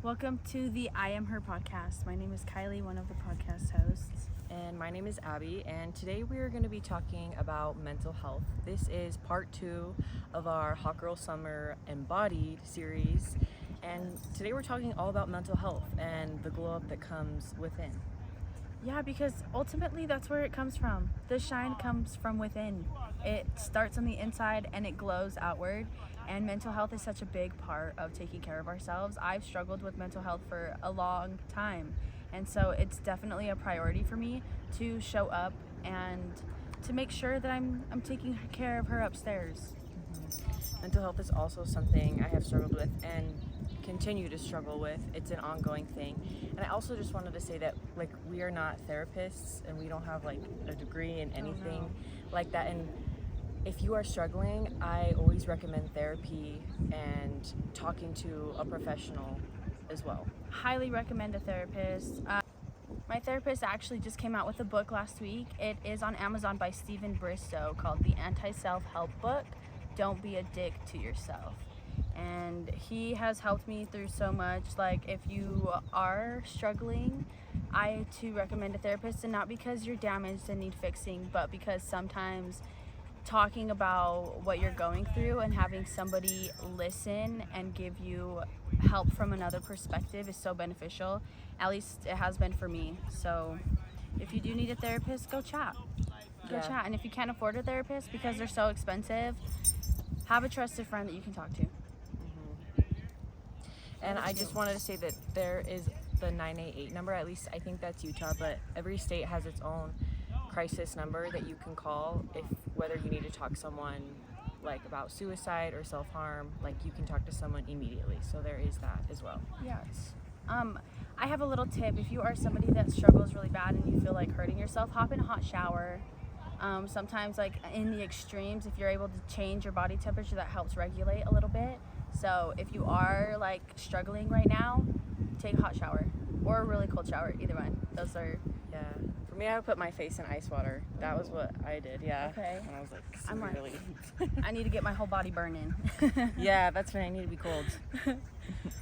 Welcome to the I Am Her podcast. My name is Kylie, one of the podcast hosts. And my name is Abby, and today we are going to be talking about mental health. This is part 2 of our Girl Summer Embodied series, and today we're talking all about mental health and the glow up that comes within. Yeah, because ultimately that's where it comes from. The shine comes from within. It starts on the inside and it glows outward. And mental health is such a big part of taking care of ourselves. I've struggled with mental health for a long time. And so it's definitely a priority for me to show up and to make sure that I'm taking care of her upstairs. Mental health is also something I have struggled with and continue to struggle with. It's an ongoing thing. And I also just wanted to say that we are not therapists and we don't have a degree in anything like that. And if you are struggling, I always recommend therapy and talking to a professional as well. Highly recommend a therapist. My therapist actually just came out with a book last week. It is on Amazon by Stephen Bristow called The Anti-Self-Help Book, Don't Be a Dick to Yourself. And he has helped me through so much. If you are struggling, I too recommend a therapist, and not because you're damaged and need fixing, but because sometimes talking about what you're going through and having somebody listen and give you help from another perspective is so beneficial. At least it has been for me. So if you do need a therapist, go chat. Chat. And if you can't afford a therapist because they're so expensive, have a trusted friend that you can talk to. And I just wanted to say that there is the 988 number, at least I think that's Utah, but every state has its own crisis number that you can call whether you need to talk to someone about suicide or self-harm. You can talk to someone immediately, so there is that as well. Yes. I have a little tip. If you are somebody that struggles really bad and you feel like hurting yourself, hop in a hot shower. Sometimes in the extremes, if you're able to change your body temperature, that helps regulate a little bit. So if you are struggling right now, take a hot shower or a really cold shower, either one. Those are... Yeah. For me, I would put my face in ice water. That was what I did, yeah. Okay. When I was I'm really... I need to get my whole body burning. Yeah, that's when I need to be cold.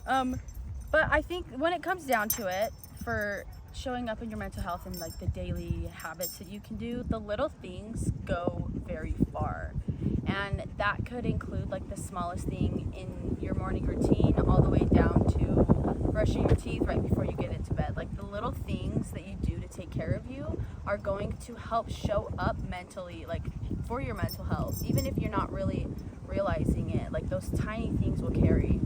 But I think when it comes down to it, for showing up in your mental health and the daily habits that you can do, the little things go very far. And that could include the smallest thing in your morning routine, all the way down to brushing your teeth right before you get into bed. The little things that you do to take care of you are going to help show up mentally, for your mental health, even if you're not really realizing it. Those tiny things will carry.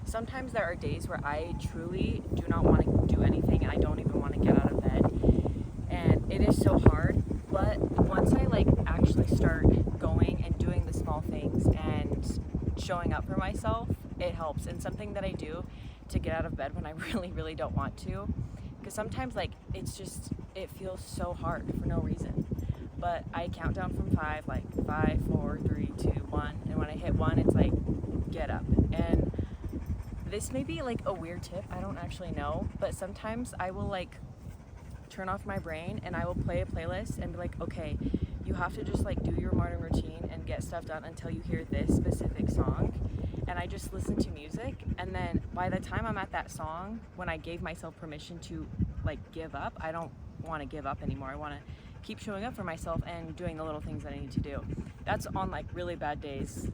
Sometimes there are days where I truly do not want to do anything and I don't even want to get out of bed. And it is so hard, but once I actually start going and doing the small things and showing up for myself, it helps. And something that I do to get out of bed when I really, really don't want to, because sometimes it feels so hard for no reason. But I count down from 5, 5, 4, 3, 2, 1, and when I hit 1, it's get up. And this may be a weird tip, I don't actually know, but sometimes I will turn off my brain and I will play a playlist and be okay, you have to just do your morning routine and get stuff done until you hear this specific song. And I just listen to music, and then by the time I'm at that song, when I gave myself permission to give up, I don't want to give up anymore. I want to keep showing up for myself and doing the little things that I need to do. That's on really bad days.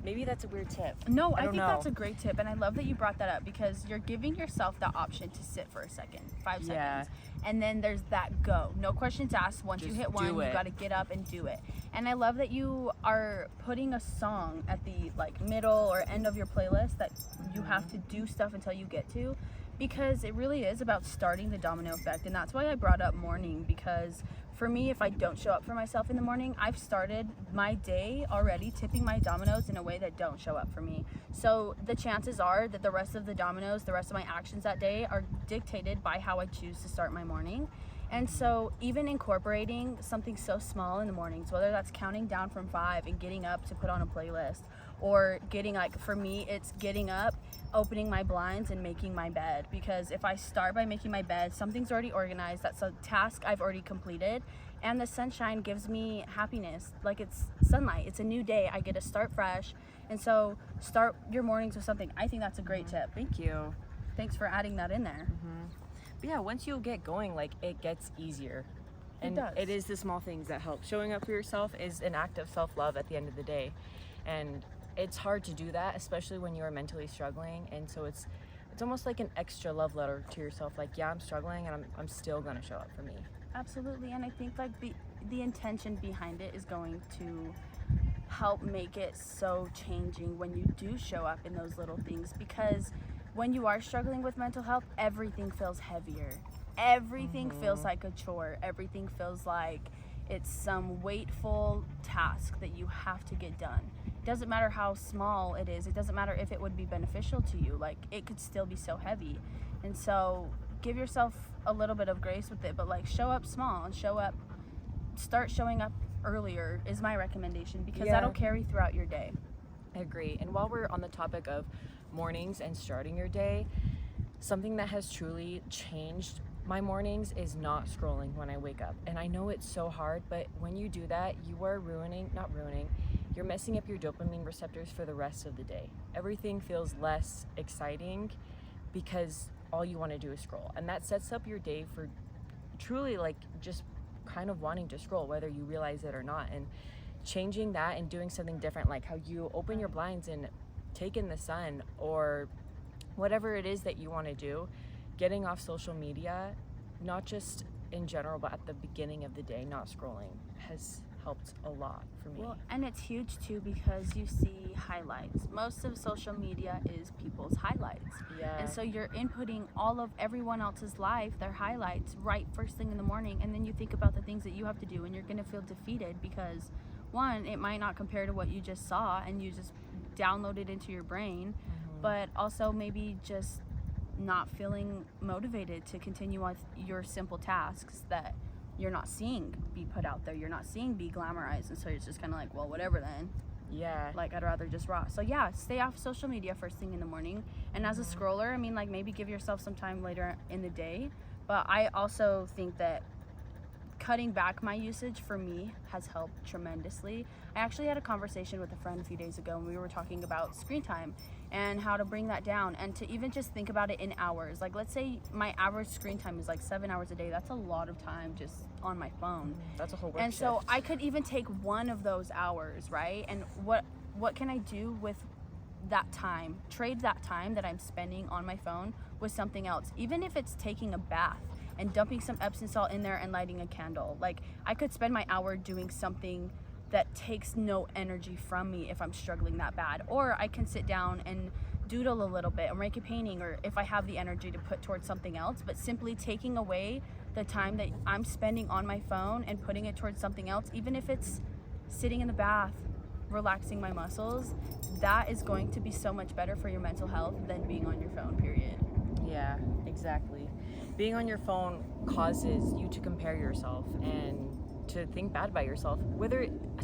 Maybe that's a weird tip. No, I think that's a great tip, and I love that you brought that up, because you're giving yourself the option to sit for a second, 5 seconds, and then there's that go. No questions asked. Once you hit 1, you got to get up and do it. And I love that you are putting a song at the middle or end of your playlist that you have to do stuff until you get to, because it really is about starting the domino effect. And that's why I brought up morning, because for me, if I don't show up for myself in the morning, I've started my day already tipping my dominoes in a way that don't show up for me. So the chances are that the rest of the dominoes, the rest of my actions that day are dictated by how I choose to start my morning. And so even incorporating something so small in the mornings, whether that's counting down from 5 and getting up to put on a playlist, or getting for me, it's getting up, opening my blinds and making my bed. Because if I start by making my bed, something's already organized, that's a task I've already completed, And the sunshine gives me happiness. Like, it's sunlight, it's a new day, I get to start fresh. And so start your mornings with something. I think that's a great tip. Thank you. Thanks for adding that in there. But yeah, once you get going, like, it gets easier. And does. it is the small things that help. Showing up for yourself is an act of self-love at the end of the day. And it's hard to do that, especially when you are mentally struggling. And so it's almost like an extra love letter to yourself. Like, yeah, I'm struggling and I'm still gonna show up for me. Absolutely. And I think like the intention behind it is going to help make it so changing when you do show up in those little things, because when you are struggling with mental health, everything feels heavier. Everything feels like a chore. Everything feels like it's some weightful task that you have to get done. It doesn't matter how small it is. It doesn't matter if it would be beneficial to you. Like, it could still be so heavy. And so give yourself a little bit of grace with it, but like, show up small and start showing up earlier is my recommendation, because that'll carry throughout your day. I agree. And while we're on the topic of mornings and starting your day, something that has truly changed my mornings is not scrolling when I wake up. And I know it's so hard, but when you do that, you are you're messing up your dopamine receptors for the rest of the day. Everything feels less exciting because all you want to do is scroll. And that sets up your day for truly like just kind of wanting to scroll, whether you realize it or not. And changing that and doing something different, like how you open your blinds and take in the sun, or whatever it is that you want to do, getting off social media, not just in general, but at the beginning of the day, not scrolling, has helped a lot for me. Well, and it's huge too, because you see highlights. Most of social media is people's highlights. Yeah. And so you're inputting all of everyone else's life, their highlights, right first thing in the morning, and then you think about the things that you have to do, and you're going to feel defeated because, one, it might not compare to what you just saw and you just download it into your brain, but also maybe just not feeling motivated to continue with your simple tasks that you're not seeing be put out there, you're not seeing be glamorized, and so it's just kind of like, well, whatever then. Yeah. Like, I'd rather just raw. So yeah, stay off social media first thing in the morning. And as a scroller, I mean, like, maybe give yourself some time later in the day. But I also think that cutting back my usage for me has helped tremendously. I actually had a conversation with a friend a few days ago, and we were talking about screen time and how to bring that down, and to even just think about it in hours. Like, let's say my average screen time is like 7 hours a day. That's a lot of time just on my phone. That's a whole work And shift. so I could even take one of those hours, right? And what can I do with that time? Trade that time that I'm spending on my phone with something else, even if it's taking a bath and dumping some Epsom salt in there and lighting a candle. Like, I could spend my hour doing something that takes no energy from me if I'm struggling that bad. Or I can sit down and doodle a little bit or make a painting, or if I have the energy to put towards something else, but simply taking away the time that I'm spending on my phone and putting it towards something else, even if it's sitting in the bath, relaxing my muscles, that is going to be so much better for your mental health than being on your phone, period. Yeah, exactly. Being on your phone causes you to compare yourself and to think bad about yourself.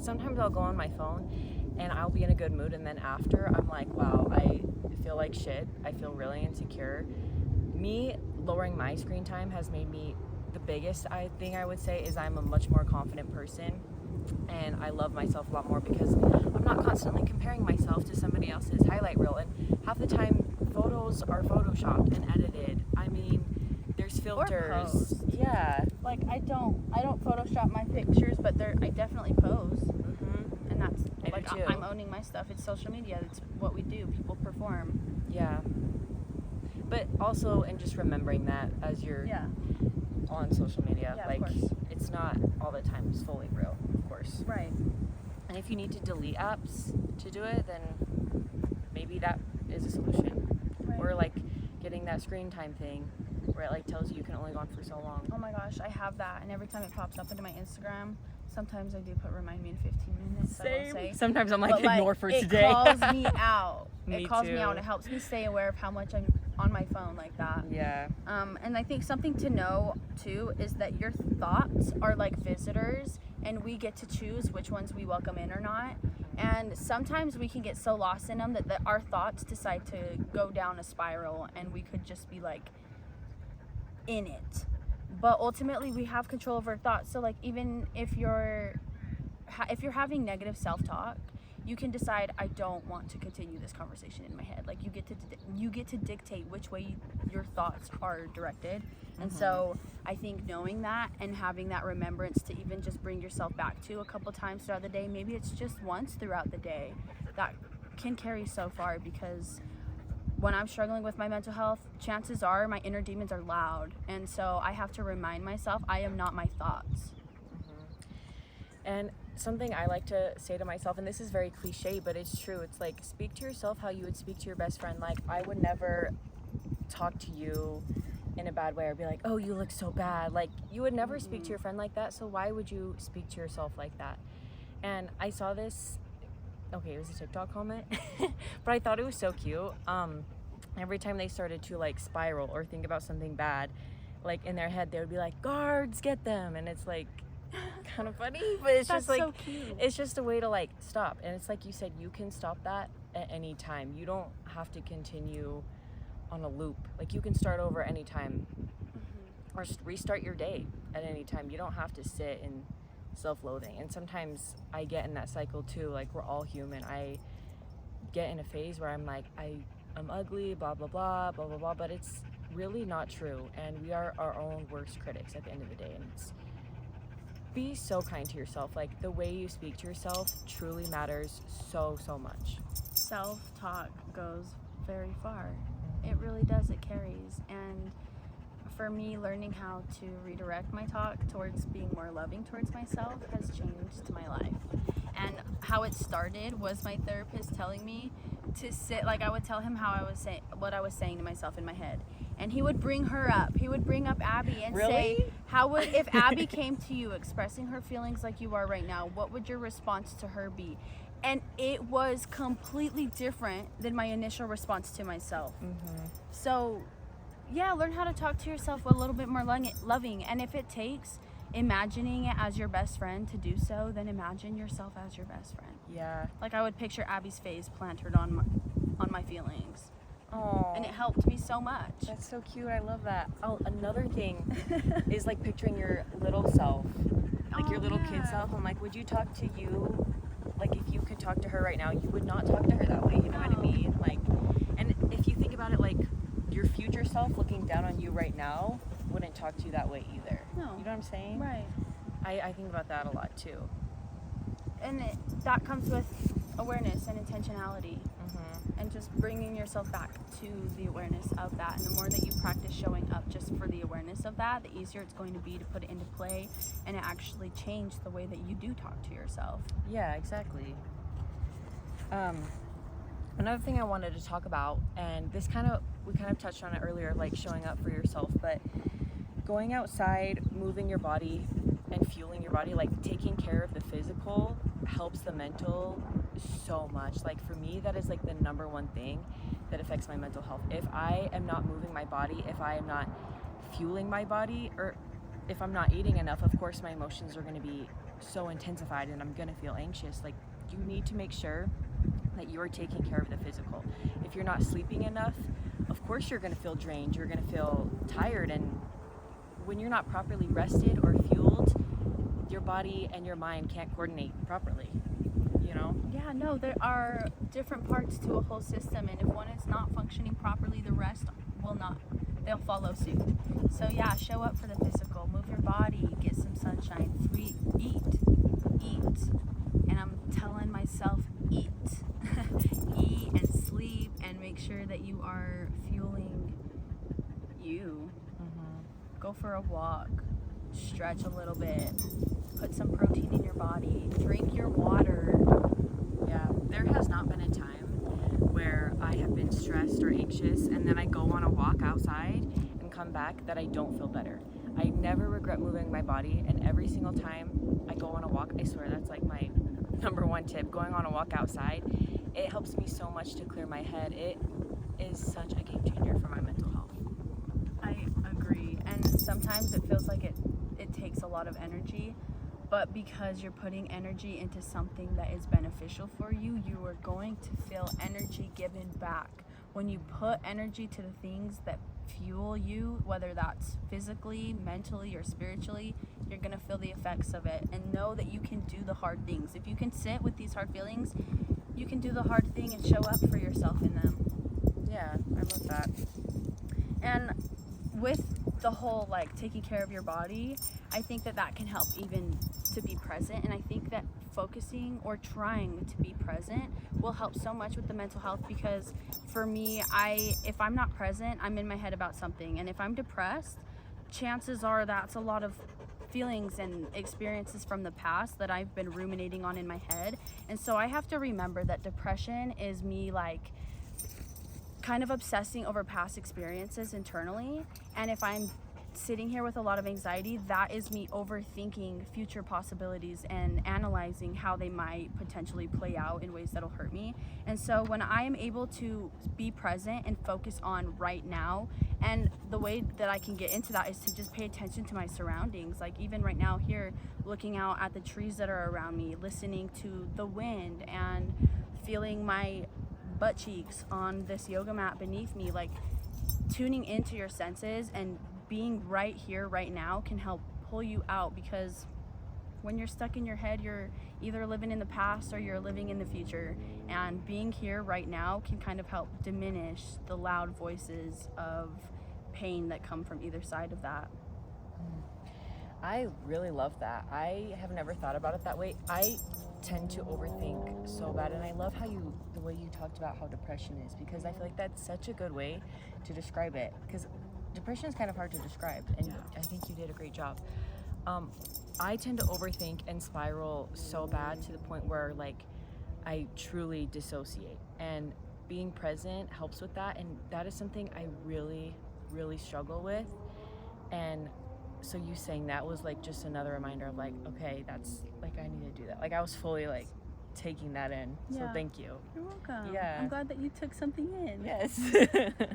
Sometimes I'll go on my phone and I'll be in a good mood, and then after I'm like, wow, I feel like shit. I feel really insecure. Me lowering my screen time has made me, the biggest thing I would say is I'm a much more confident person, and I love myself a lot more because I'm not constantly comparing myself to somebody else's highlight reel. And half the time photos are photoshopped and edited. I mean, there's filters. Yeah. Like, I don't Photoshop my pictures, but I definitely pose. And that's like, I'm owning my stuff. It's social media. It's what we do. People perform. Yeah. But also, and just remembering that as you're on social media, like, it's not all the time it's fully real, of course. Right. And if you need to delete apps to do it, then maybe that is a solution. Right. Or like getting that screen time thing where it like tells you can only go on for so long. Oh my gosh, I have that, and every time it pops up into my Instagram, sometimes I do put remind me in 15 minutes. Same. I will say. Sometimes I'm like, ignore for today. It calls me out. Me It calls too. me out. It helps me stay aware of how much I'm on my phone like that. Yeah. And I think something to know too is that your thoughts are like visitors, and we get to choose which ones we welcome in or not. And sometimes we can get so lost in them that our thoughts decide to go down a spiral, and we could just be like in it. But ultimately we have control over our thoughts. So like, even if you're having negative self-talk, you can decide, I don't want to continue this conversation in my head. Like, you get to dictate which way your thoughts are directed. And so I think knowing that and having that remembrance to even just bring yourself back to a couple times throughout the day, maybe it's just once throughout the day, that can carry so far. Because when I'm struggling with my mental health, chances are my inner demons are loud. And so I have to remind myself, I am not my thoughts. And something I like to say to myself, and this is very cliche, but it's true. It's like, speak to yourself how you would speak to your best friend. Like, I would never talk to you in a bad way or be like, oh, you look so bad. Like, you would never speak to your friend like that. So why would you speak to yourself like that? And I saw this, okay, it was a TikTok comment, but I thought it was so cute. Every time they started to like spiral or think about something bad, like in their head, they would be like, guards, get them. And it's like, kind of funny, but it's That's just like, so cute. it's just a way to like stop. And it's like you said, you can stop that at any time. You don't have to continue on a loop. Like, you can start over anytime, or restart your day at any time. You don't have to sit in self-loathing. And sometimes I get in that cycle too. Like, we're all human. I get in a phase where I'm like, I'm ugly, blah blah blah blah blah blah, but it's really not true. And we are our own worst critics at the end of the day. And it's, be so kind to yourself. Like, the way you speak to yourself truly matters so much. Self-talk goes very far. It really does. It carries. And for me, learning how to redirect my talk towards being more loving towards myself has changed my life. And how it started was my therapist telling me to sit, like, I would tell him how I was saying, what I was saying to myself in my head, and he would bring her up. He would bring up Abby and say, how would, if Abby came to you expressing her feelings like you are right now, what would your response to her be? And it was completely different than my initial response to myself. So yeah, learn how to talk to yourself a little bit more loving. And if it takes imagining it as your best friend to do so, then imagine yourself as your best friend. Yeah. Like, I would picture Abby's face planted on my feelings. Oh, And it helped me so much. that's so cute. I love that. Oh, another thing is like picturing your little self, like your little kid self. I'm like, would you talk to you, like, if you could talk to her right now, you would not talk to her that way, you know what I mean? Like, and if you think about it, like, your future self looking down on you right now wouldn't talk to you that way either. No. You know what I'm saying? Right. I think about that a lot too. And that comes with awareness and intentionality. And just bringing yourself back to the awareness of that. And the more that you practice showing up just for the awareness of that, the easier it's going to be to put it into play and it actually change the way that you do talk to yourself. Yeah, exactly. Another thing I wanted to talk about, and we kind of touched on it earlier, like showing up for yourself, but going outside, moving your body and fueling your body, like taking care of the physical helps the mental so much. Like, for me, that is like the number one thing that affects my mental health. If I am not moving my body, if I am not fueling my body, or if I'm not eating enough, of course my emotions are going to be so intensified and I'm going to feel anxious. Like, you need to make sure that you are taking care of the physical. If you're not sleeping enough, of course you're going to feel drained, you're going to feel tired, and when you're not properly rested or fueled, your body and your mind can't coordinate properly, you know? Yeah, no, there are different parts to a whole system, and if one is not functioning properly, the rest will not. They'll follow suit. So yeah, show up for the physical, move your body, get some sunshine, eat. And I'm telling myself, eat. Eat and sleep, and make sure that you are fueling you. Go for a walk, stretch a little bit, put some protein in your body, drink your water. Yeah, there has not been a time where I have been stressed or anxious and then I go on a walk outside and come back that I don't feel better. I never regret moving my body, and every single time I go on a walk, I swear that's like my number one tip, going on a walk outside. It helps me so much to clear my head. It is such a game changer for my mental health. I agree, and sometimes it feels like it takes a lot of energy, but because you're putting energy into something that is beneficial for you, you are going to feel energy given back when you put energy to the things that fuel you, whether that's physically, mentally, or spiritually, you're gonna feel the effects of it. And know that you can do the hard things. If you can sit with these hard feelings, you can do the hard thing and show up for yourself in them. Yeah, I love that. And with the whole like taking care of your body, I think that can help even to be present. And I think that focusing or trying to be present will help so much with the mental health, because for me, if I'm not present, I'm in my head about something. And if I'm depressed, chances are that's a lot of feelings and experiences from the past that I've been ruminating on in my head. And so I have to remember that depression is me like kind of obsessing over past experiences internally. And if I'm sitting here with a lot of anxiety, that is me overthinking future possibilities and analyzing how they might potentially play out in ways that'll hurt me. And so when I am able to be present and focus on right now, and the way that I can get into that is to just pay attention to my surroundings. Like even right now here, looking out at the trees that are around me, listening to the wind and feeling my butt cheeks on this yoga mat beneath me, like tuning into your senses and being right here right now can help pull you out. Because when you're stuck in your head, you're either living in the past or you're living in the future, and being here right now can kind of help diminish the loud voices of pain that come from either side of that. I really love that. I have never thought about it that way. I tend to overthink so bad, and I love the way you talked about how depression is, because I feel like that's such a good way to describe it, because depression is kind of hard to describe, and I think you did a great job. I tend to overthink and spiral so bad to the point where like I truly dissociate, and being present helps with that, and that is something I really struggle with. And so you saying that was like just another reminder of like, okay, that's like I need to do that. Like I was fully like taking that in. So thank you. You're welcome. Yeah. I'm glad that you took something in. Yes.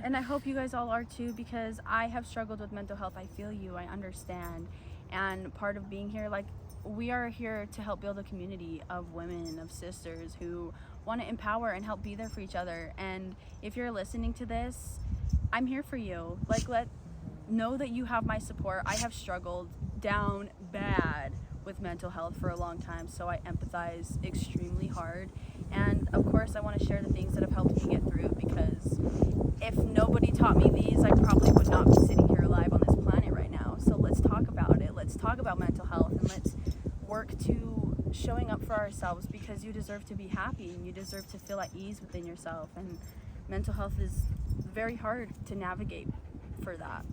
And I hope you guys all are too, because I have struggled with mental health. I feel you, I understand. And part of being here, like we are here to help build a community of women, of sisters who want to empower and help be there for each other. And if you're listening to this, I'm here for you. Like know that you have my support. I have struggled down bad with mental health for a long time, so I empathize extremely hard. And of course I want to share the things that have helped me get through it, because if nobody taught me these, I probably would not be sitting here alive on this planet right now. So let's talk about it. Let's talk about mental health, and let's work to showing up for ourselves, because you deserve to be happy and you deserve to feel at ease within yourself. And mental health is very hard to navigate for that.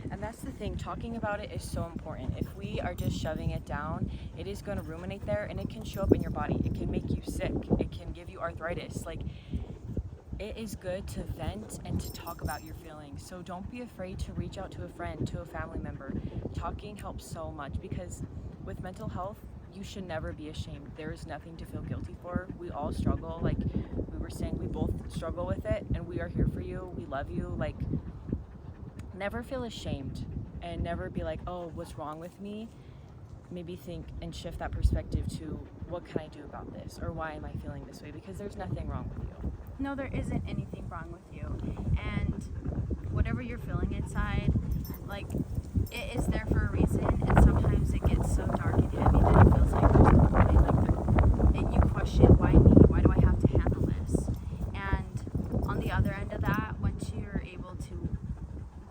And that's the thing, talking about it is so important. If we are just shoving it down, it is going to ruminate there, and it can show up in your body. It can make you sick. It can give you arthritis. Like, it is good to vent and to talk about your feelings. So don't be afraid to reach out to a friend, to a family member. Talking helps so much, because with mental health, you should never be ashamed. There is nothing to feel guilty for. We all struggle. Like we were saying, we both struggle with it, and we are here for you. We love you. Like, never feel ashamed, and never be like, oh, what's wrong with me? Maybe think and shift that perspective to, what can I do about this? Or why am I feeling this way? Because there's nothing wrong with you. No, there isn't anything wrong with you. And whatever you're feeling inside, like, it is there for a reason. And sometimes it gets so dark and heavy that it feels like there's no point. Like, you question, why me? Why do I have to handle this? And on the other end of that, once you're able to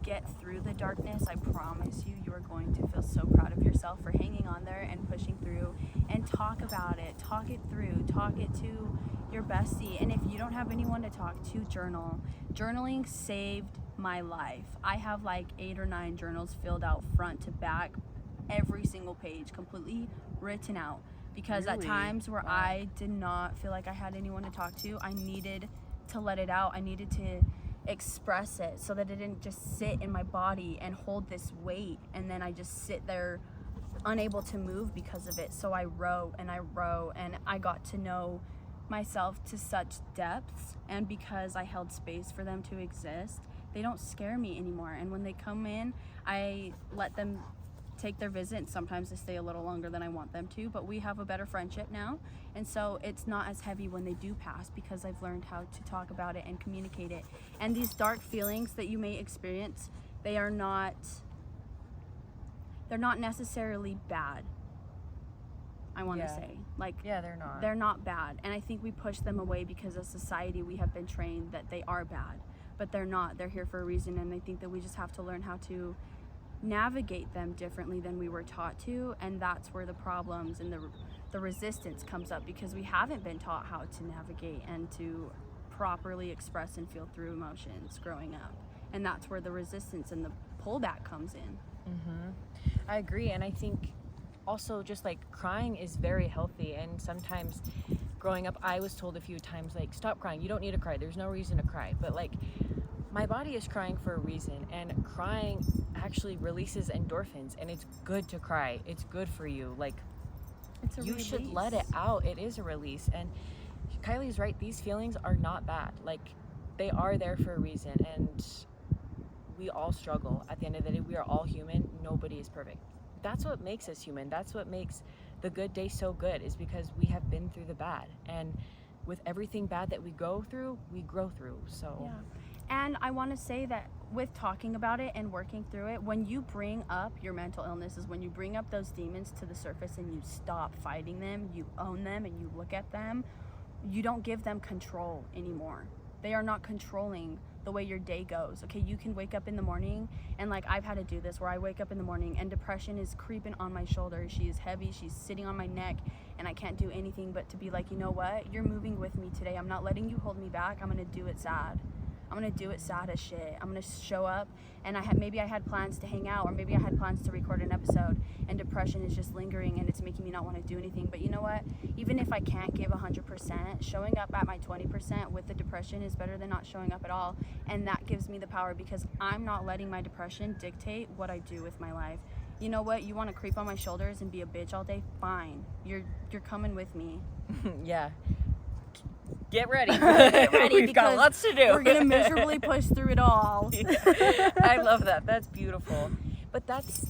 get through the darkness, I promise you, you are going to feel so proud of yourself for hanging on there and pushing through. And talk about it, talk it through, talk it to your bestie. And if you don't have anyone to talk to, journal. Journaling saved my life. I have like 8 or 9 journals filled out front to back, every single page completely written out, because Really? at times where Wow. I did not feel like I had anyone to talk to, I needed to let it out. I needed to express it so that it didn't just sit in my body and hold this weight, and then I just sit there unable to move because of it. So I wrote and I got to know myself to such depths, and because I held space for them to exist, they don't scare me anymore. And when they come in, I let them take their visit, and sometimes they stay a little longer than I want them to, but we have a better friendship now, and so it's not as heavy when they do pass because I've learned how to talk about it and communicate it. And these dark feelings that you may experience, they're not necessarily bad. I want to say, like, they're not bad, and I think we push them away because as society we have been trained that they are bad, but they're not. They're here for a reason, and I think that we just have to learn how to navigate them differently than we were taught to, and that's where the problems and the resistance comes up, because we haven't been taught how to navigate and to properly express and feel through emotions growing up, and that's where the resistance and the pullback comes in. I agree, and I think also just like crying is very healthy, and sometimes growing up I was told a few times, like, stop crying, you don't need to cry, there's no reason to cry, but like my body is crying for a reason, and crying actually releases endorphins, and it's good to cry, it's good for you, like you should let it out. It is a release, and Kylie's right, these feelings are not bad, like they are there for a reason, and we all struggle. At the end of the day, we are all human, nobody is perfect. That's what makes us human. That's what makes the good day so good, is because we have been through the bad, and with everything bad that we go through, we grow through. So and I want to say that with talking about it and working through it, when you bring up your mental illnesses, when you bring up those demons to the surface and you stop fighting them, you own them and you look at them, you don't give them control anymore. They are not controlling the way your day goes. Okay, you can wake up in the morning, and like I've had to do this, where I wake up in the morning and depression is creeping on my shoulders. She is heavy, she's sitting on my neck, and I can't do anything but to be like, you know what, you're moving with me today. I'm not letting you hold me back. I'm gonna do it sad. I'm gonna do it sad as shit. I'm gonna show up, and maybe I had plans to hang out, or maybe I had plans to record an episode, and depression is just lingering and it's making me not want to do anything. But you know what? Even if I can't give 100%, showing up at my 20% with the depression is better than not showing up at all. And that gives me the power, because I'm not letting my depression dictate what I do with my life. You know what? You want to creep on my shoulders and be a bitch all day? Fine. You're coming with me. Yeah. Get ready. Get ready. We've got lots to do. We're gonna miserably push through it all. I love that. That's beautiful. But that's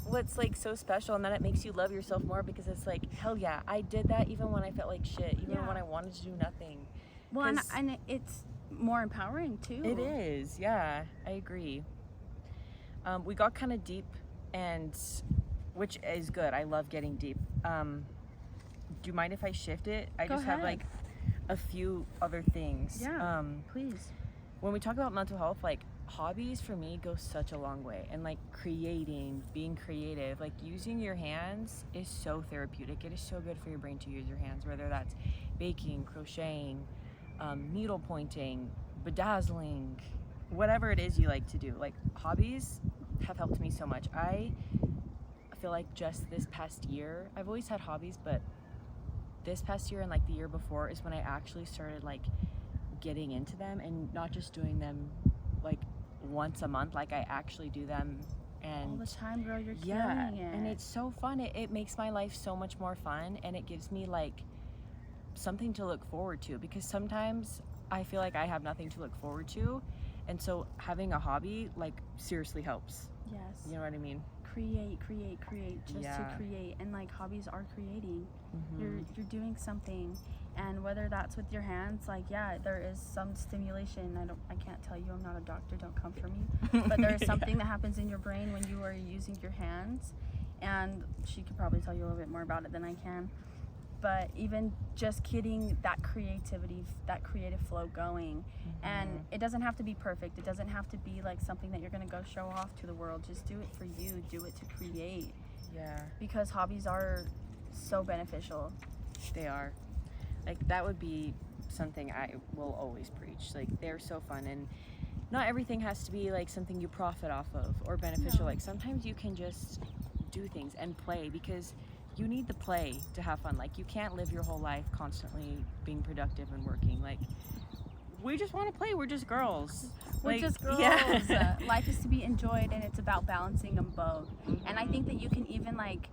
what's like so special, and then it makes you love yourself more, because it's like, hell yeah, I did that even when I felt like shit, even when I wanted to do nothing. Well, and it's more empowering too. It is, yeah, I agree. We got kind of deep, and which is good. I love getting deep. Do you mind if I shift it? I Go just ahead. have like a few other things. Yeah, please. When we talk about mental health, like hobbies for me go such a long way, and like creating, being creative, like using your hands is so therapeutic. It is so good for your brain to use your hands, whether that's baking, crocheting, needle pointing, bedazzling, whatever it is you like to do. Like hobbies have helped me so much. I feel like just this past year, I've always had hobbies, but this past year and like the year before is when I actually started like getting into them, and not just doing them like once a month. Like I actually do them, and all the time, girl. You're killing it. And it's so fun. It makes my life so much more fun, and it gives me like something to look forward to, because sometimes I feel like I have nothing to look forward to, and so having a hobby like seriously helps. Yes. You know what I mean? Create just to create, and like hobbies are creating. You're doing something, and whether that's with your hands, like there is some stimulation. I can't tell you, I'm not a doctor, don't come for me, but there is something that happens in your brain when you are using your hands, and she could probably tell you a little bit more about it than I can. But even just getting that creativity, that creative flow going, and it doesn't have to be perfect. It doesn't have to be like something that you're gonna go show off to the world. Just do it for you. Do it to create. Yeah. Because hobbies are so beneficial. They are. Like that would be something I will always preach. Like they're so fun, and not everything has to be like something you profit off of or beneficial. No. Like sometimes you can just do things and play, because you need the play to have fun. Like you can't live your whole life constantly being productive and working. Like we just want to play. We're just girls. We're like, just girls. Yeah. Life is to be enjoyed, and it's about balancing them both. And I think that you can even like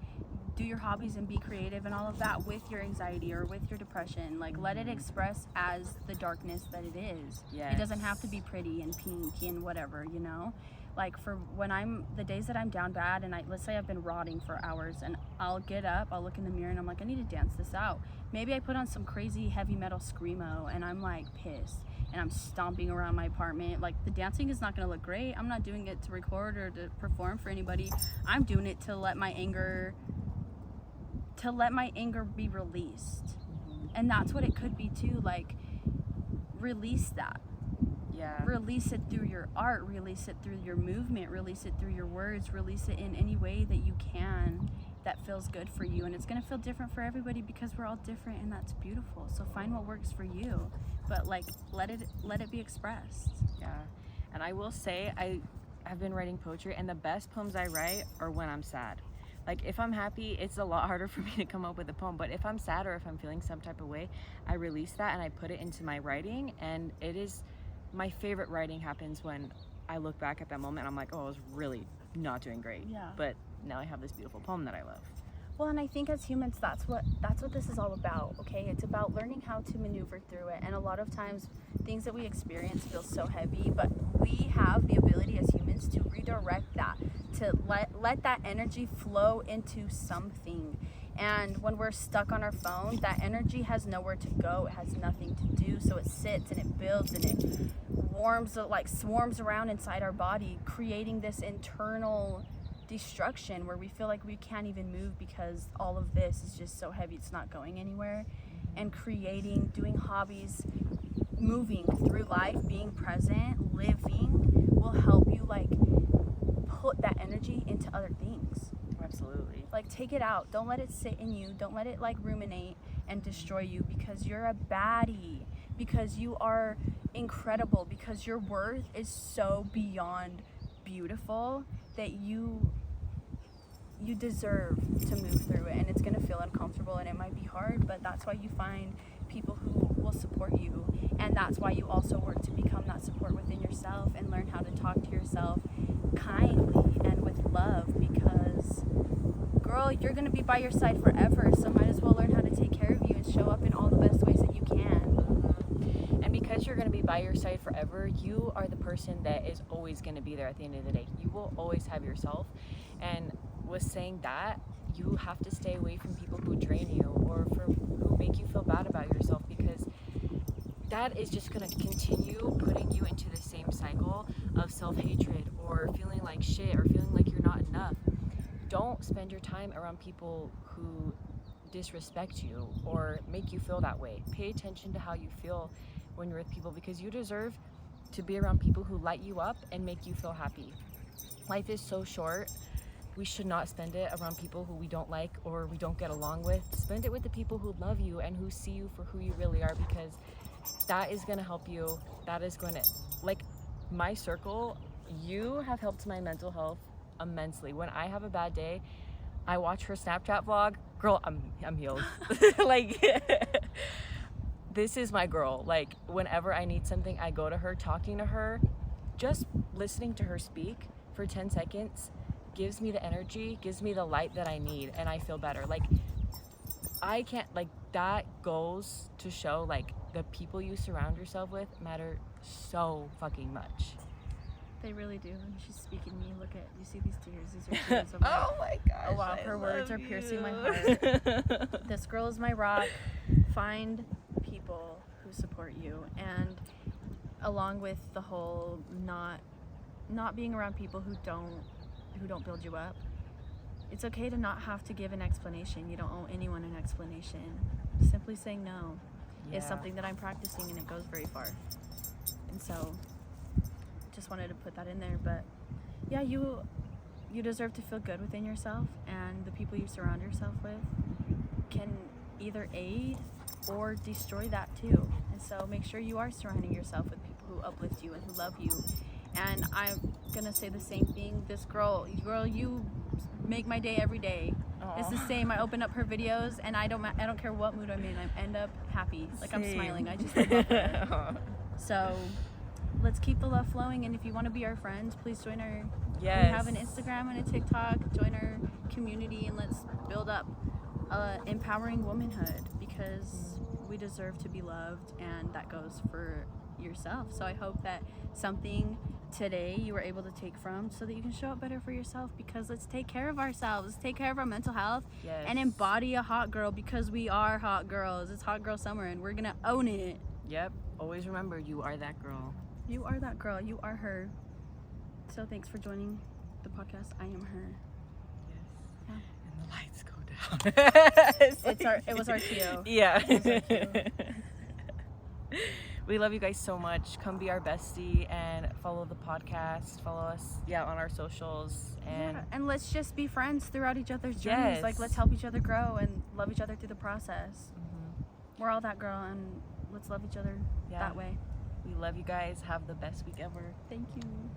do your hobbies and be creative and all of that with your anxiety or with your depression. Like, let it express as the darkness that it is. Yes. It doesn't have to be pretty and pink and whatever, you know? Like, for when the days that I'm down bad and let's say I've been rotting for hours, and I'll get up, I'll look in the mirror and I'm like, I need to dance this out. Maybe I put on some crazy heavy metal screamo and I'm like pissed and I'm stomping around my apartment. Like, the dancing is not gonna look great. I'm not doing it to record or to perform for anybody. I'm doing it to let my anger be released. And that's what it could be too. Like, release that. Yeah. Release it through your art, release it through your movement, release it through your words, release it in any way that you can that feels good for you. And it's going to feel different for everybody because we're all different, and that's beautiful. So find what works for you, but like let it be expressed. Yeah. And I will say, I have been writing poetry, and the best poems I write are when I'm sad. Like, if I'm happy, it's a lot harder for me to come up with a poem, but if I'm sad or if I'm feeling some type of way, I release that and I put it into my writing. And it is my favorite writing happens when I look back at that moment and I'm like, oh, I was really not doing great. Yeah. But now I have this beautiful poem that I love. Well, and I think as humans, that's what this is all about, okay? It's about learning how to maneuver through it. And a lot of times, things that we experience feel so heavy, but we have the ability as humans to redirect that, to let that energy flow into something. And when we're stuck on our phone, that energy has nowhere to go. It has nothing to do. So it sits and it builds and it swarms around inside our body, creating this internal destruction where we feel like we can't even move because all of this is just so heavy, it's not going anywhere. And doing hobbies, moving through life, being present, living will help you like put that energy into other things. Absolutely. Like, take it out. Don't let it sit in you. Don't let it like ruminate and destroy you, because you're a baddie, because you are incredible, because your worth is so beyond beautiful that you deserve to move through it. And it's going to feel uncomfortable and it might be hard, but that's why you find people who will support you. And that's why you also work to become that support within yourself and learn how to talk to yourself kindly and with love, because girl, you're going to be by your side forever, so might as well learn how to take care of you and show up in all the best ways that you can. And because you're going to be by your side forever, you are the person that is always going to be there at the end of the day. You will always have yourself. And with saying that, you have to stay away from people who drain you or who make you feel bad about yourself, because that is just going to continue putting you into the same cycle of self-hatred or feeling like shit or feeling like you're not enough. Don't spend your time around people who disrespect you or make you feel that way. Pay attention to how you feel when you're with people, because you deserve to be around people who light you up and make you feel happy. Life is so short. We should not spend it around people who we don't like or we don't get along with. Spend it with the people who love you and who see you for who you really are, because that is going to help you. That is going to, like, my circle, you have helped my mental health immensely. When I have a bad day, I watch her Snapchat vlog. Girl, I'm healed. Like, this is my girl. Like, whenever I need something, I go to her. Talking to her, just listening to her speak for 10 seconds gives me the energy, gives me the light that I need, and I feel better. Like, I can't, like, that goes to show, like, the people you surround yourself with matter so fucking much. They really do. And she's speaking to me. Look at, you see these tears? These are tears of like, oh my gosh. Oh wow, her words are piercing my heart. This girl is my rock. Find people who support you, and along with the whole not being around people who don't build you up. It's okay to not have to give an explanation. You don't owe anyone an explanation. Simply saying no is something that I'm practicing, and it goes very far. And so just wanted to put that in there. But yeah, you deserve to feel good within yourself, and the people you surround yourself with can either aid or destroy that too. And so make sure you are surrounding yourself with people who uplift you and who love you. And I'm gonna say the same thing. This girl, you make my day every day. Aww. It's the same. I open up her videos, and I don't care what mood I'm in. I end up happy. Like, I'm smiling. I just love her. So let's keep the love flowing. And if you want to be our friends, please join our. Yes. We have an Instagram and a TikTok. Join our community and let's build up empowering womanhood, because we deserve to be loved, and that goes for yourself. So I hope that something today you were able to take from, so that you can show up better for yourself, because let's take care of ourselves, let's take care of our mental health, and embody a hot girl, because we are hot girls. It's hot girl summer and we're gonna own it. Yep. Always remember, you are that girl. You are that girl. You are her. So thanks for joining the podcast. I am her. Yes. Yeah. And the lights go down. It was our cue. Yeah. It was our cue. We love you guys so much. Come be our bestie and follow the podcast. Follow us, on our socials. And let's just be friends throughout each other's journeys. Yes. Like, let's help each other grow and love each other through the process. We're all that girl, and let's love each other that way. We love you guys. Have the best week ever. Thank you.